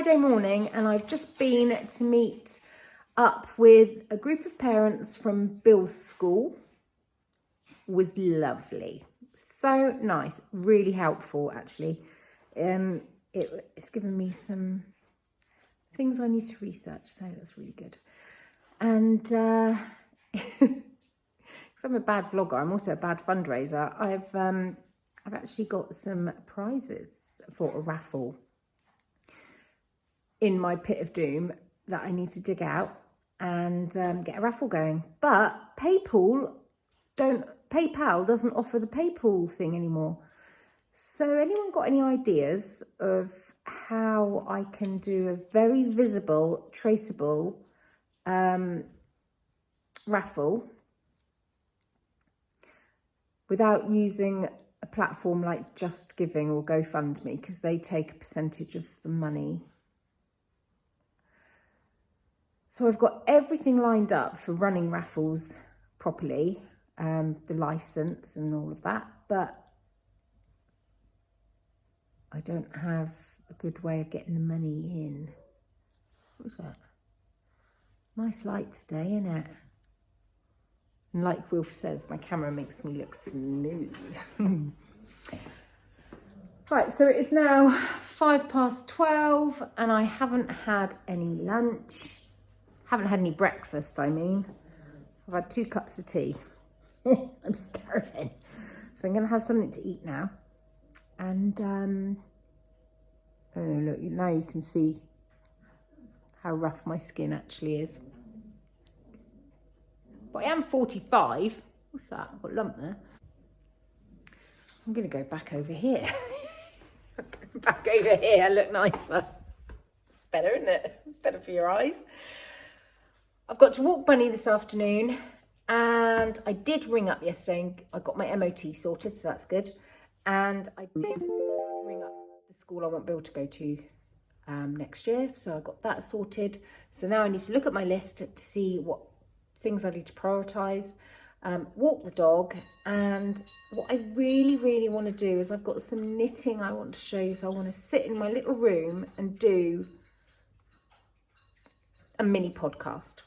Friday morning and I've just been to meet up with a group of parents from Bill's school. Was lovely. So nice. Really helpful, actually. It's given me some things I need to research, so that's really good. And because I'm a bad vlogger, I'm also a bad fundraiser. I've actually got some prizes for a raffle in my pit of doom that I need to dig out and get a raffle going. But PayPal doesn't offer the PayPal thing anymore. So anyone got any ideas of how I can do a very visible, traceable raffle without using a platform like Just Giving or GoFundMe, because they take a percentage of the money? So I've got everything lined up for running raffles properly, the license and all of that, but I don't have a good way of getting the money in. What's that? Nice light today, isn't it? And like Wilf says, my camera makes me look smooth. Right, so it is now 12:05 and I haven't had any lunch. Haven't had any breakfast, I mean. I've had 2 cups of tea. I'm starving. So I'm going to have something to eat now. And, oh no, look, now you can see how rough my skin actually is. But I am 45. What's that? I've got a lump there. I'm going to go back over here. Back over here, I look nicer. It's better, isn't it? It's better for your eyes. I've got to walk Bunny this afternoon, and I did ring up yesterday and I got my MOT sorted, so that's good. And I did ring up the school I want Bill to go to next year, so I got that sorted. So now I need to look at my list to see what things I need to prioritise, walk the dog, and what I really, really want to do is I've got some knitting I want to show you. So I want to sit in my little room and do a mini podcast.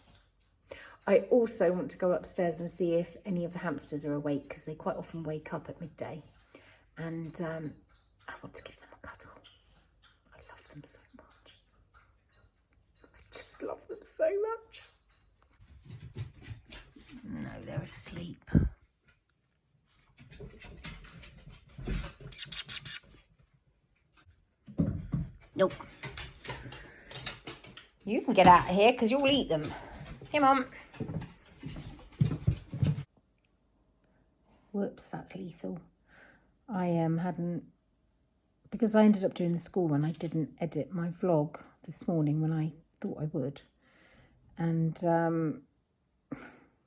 I also want to go upstairs and see if any of the hamsters are awake, because they quite often wake up at midday. And I want to give them a cuddle. I love them so much. I just love them so much. No, they're asleep. Nope. You can get out of here because you'll eat them. Come on. Whoops, that's lethal. I hadn't, because I ended up doing the school run, I didn't edit my vlog this morning when I thought I would. And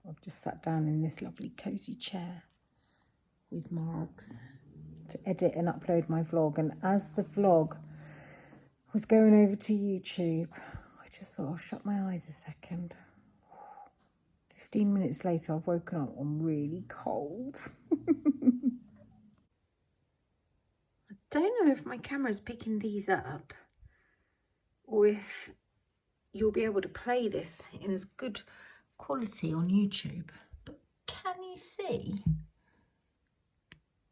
I've just sat down in this lovely cosy chair with Margs to edit and upload my vlog. And as the vlog was going over to YouTube, I just thought I'll shut my eyes a second. 15 minutes later, I've woken up. I'm really cold. I don't know if my camera's picking these up or if you'll be able to play this in as good quality on YouTube. But can you see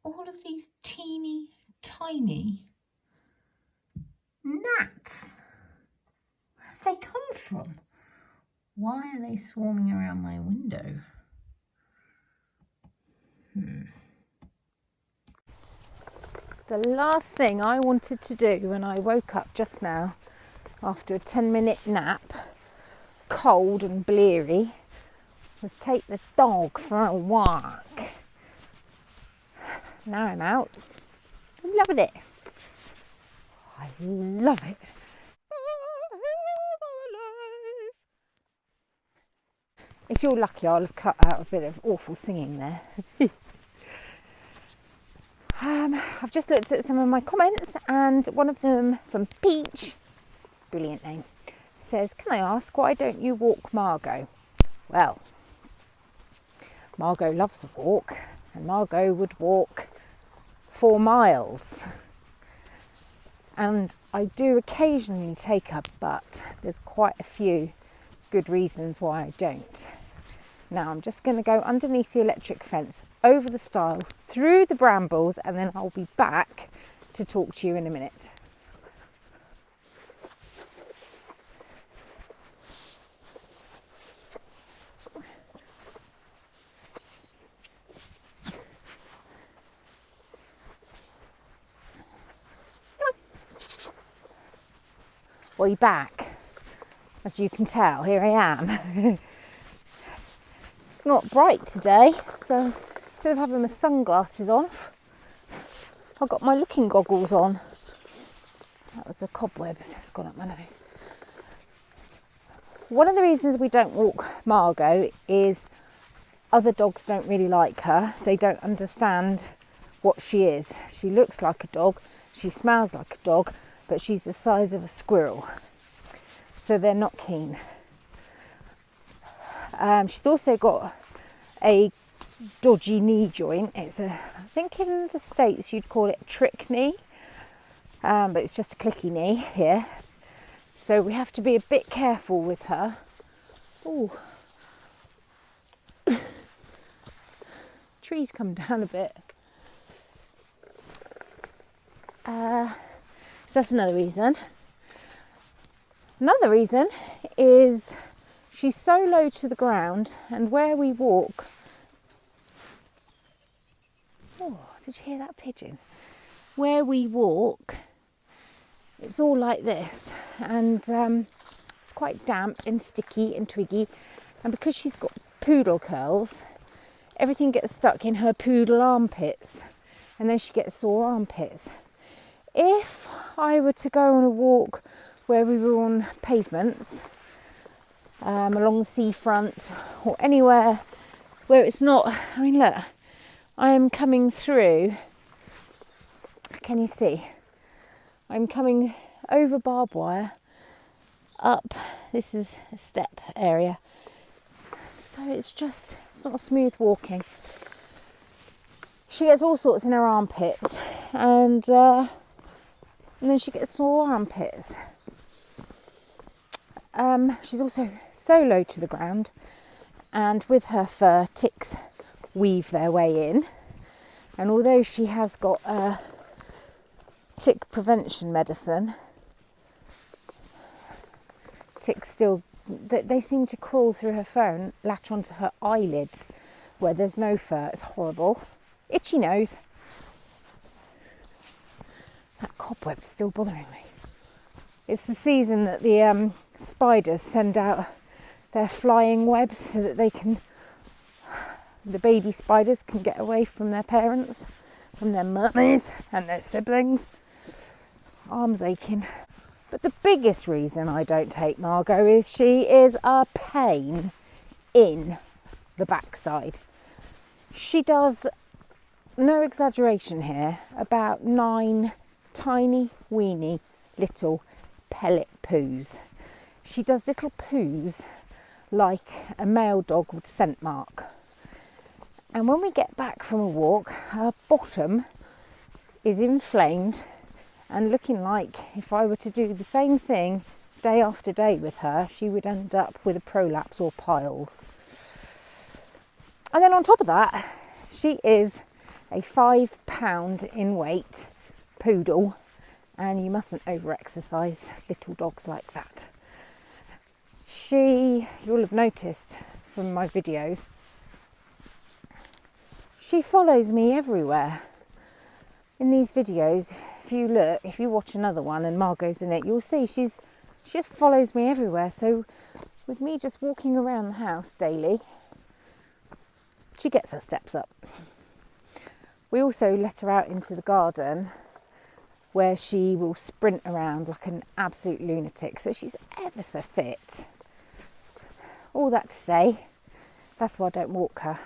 all of these teeny tiny gnats? Where have they come from? Why are they swarming around my window? The last thing I wanted to do when I woke up just now after a 10-minute nap, cold and bleary, was take the dog for a walk. Now I'm out. I'm loving it. I love it. If you're lucky, I'll have cut out a bit of awful singing there. I've just looked at some of my comments, and one of them from Peach, brilliant name, says, "Can I ask, why don't you walk Margot?" Well, Margot loves a walk, and Margot would walk 4 miles. And I do occasionally take her, but there's quite a few good reasons why I don't. Now I'm just going to go underneath the electric fence, over the stile, through the brambles, and then I'll be back to talk to you in a minute. Well, you're back. As you can tell, here I am. It's not bright today, so instead of having my sunglasses on, I've got my looking goggles on. That was a cobweb, so it's gone up my nose. One of the reasons we don't walk Margot is other dogs don't really like her. They don't understand what she is. She looks like a dog, she smells like a dog, but she's the size of a squirrel, so they're not keen. She's also got a dodgy knee joint. It's I think in the States you'd call it a trick knee, but it's just a clicky knee here. So we have to be a bit careful with her. Ooh. Trees come down a bit. So that's another reason. Another reason is she's so low to the ground, and where we walk... Oh, did you hear that pigeon? Where we walk, it's all like this, and it's quite damp and sticky and twiggy, and because she's got poodle curls, everything gets stuck in her poodle armpits, and then she gets sore armpits. If I were to go on a walk where we were on pavements, along the seafront or anywhere where it's not, I mean, look, I am coming through, can you see? I'm coming over barbed wire, up, this is a step area, so it's not smooth walking. She gets all sorts in her armpits, and then she gets sore armpits. She's also so low to the ground, and with her fur, ticks weave their way in. And although she has got a tick prevention medicine, ticks still, they seem to crawl through her fur and latch onto her eyelids where there's no fur. It's horrible. Itchy nose. That cobweb's still bothering me. It's the season that the spiders send out their flying webs so that the baby spiders can get away from their parents, from their mummies and their siblings. Arms aching. But the biggest reason I don't take Margot is she is a pain in the backside. She does, no exaggeration here, about 9 tiny, weeny, little pellet poos. She does little poos like a male dog would scent mark. And when we get back from a walk, her bottom is inflamed and looking like if I were to do the same thing day after day with her, she would end up with a prolapse or piles. And then on top of that, she is a 5 pound in weight poodle, and you mustn't over-exercise little dogs like that. You'll have noticed from my videos, she follows me everywhere. In these videos, if you watch another one and Margot's in it, you'll see she just follows me everywhere. So with me just walking around the house daily, she gets her steps up. We also let her out into the garden where she will sprint around like an absolute lunatic. So she's ever so fit. All that to say, that's why I don't walk her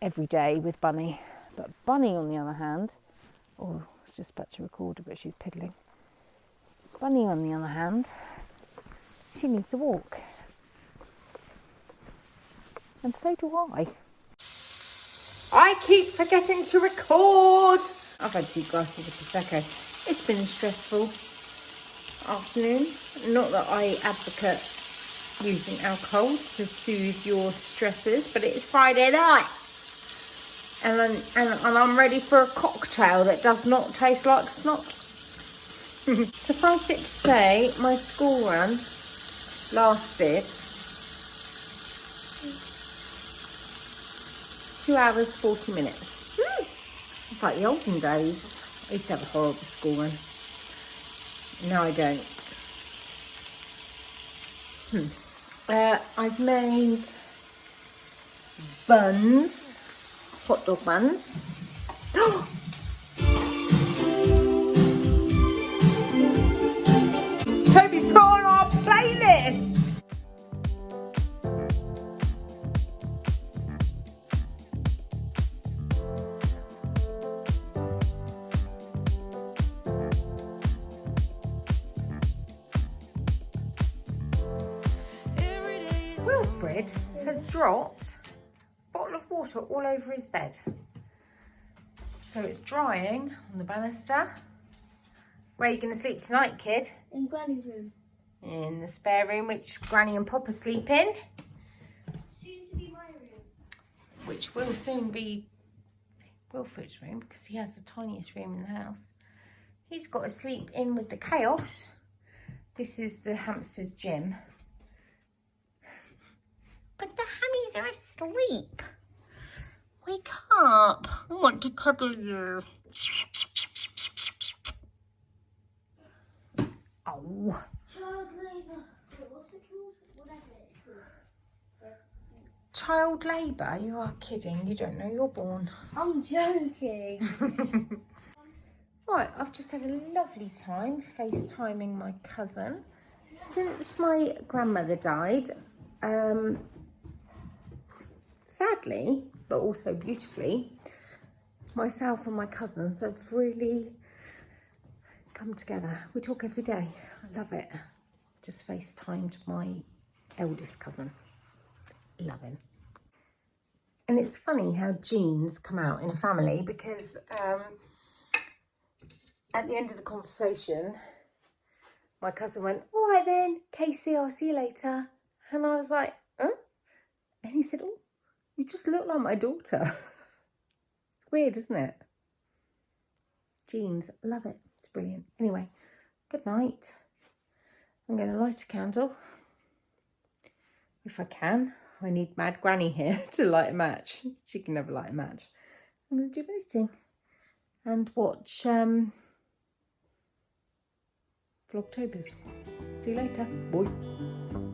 every day with Bunny. But Bunny, on the other hand, I was just about to record her, but she's piddling. Bunny, on the other hand, she needs a walk. And so do I. I keep forgetting to record. I've had 2 glasses of Prosecco. It's been a stressful afternoon. Not that I advocate using alcohol to soothe your stresses, but it's Friday night. And I'm ready for a cocktail that does not taste like snot. Suffice it to say, my school run lasted 2 hours 40 minutes. It's like the olden days. I used to have a horrible school run. No, I don't. I've made buns, hot dog buns. Toby's put on our playlist. Wilfred has dropped a bottle of water all over his bed. So it's drying on the banister. Where are you going to sleep tonight, kid? In Granny's room. In the spare room, which Granny and Papa sleep in. Soon to be my room. Which will soon be Wilfred's room, because he has the tiniest room in the house. He's got to sleep in with the chaos. This is the hamster's gym. But the honeys are asleep. Wake up. I want to cuddle you. Oh. Child labour. What's it called? Whatever it's called. Child labour? You are kidding. You don't know you're born. I'm joking. Right, I've just had a lovely time FaceTiming my cousin. Since my grandmother died, sadly, but also beautifully, myself and my cousins have really come together. We talk every day. I love it. Just FaceTimed my eldest cousin. Love him. And it's funny how genes come out in a family, because at the end of the conversation, my cousin went, "All right then, Casey, I'll see you later." And I was like, "Huh?" And he said, "Oh, you just look like my daughter." It's weird, isn't it? Genes, love it. It's brilliant. Anyway, good night. I'm going to light a candle. If I can. I need Mad Granny here to light a match. She can never light a match. I'm going to do editing and watch Vlogtobers. See you later. Bye.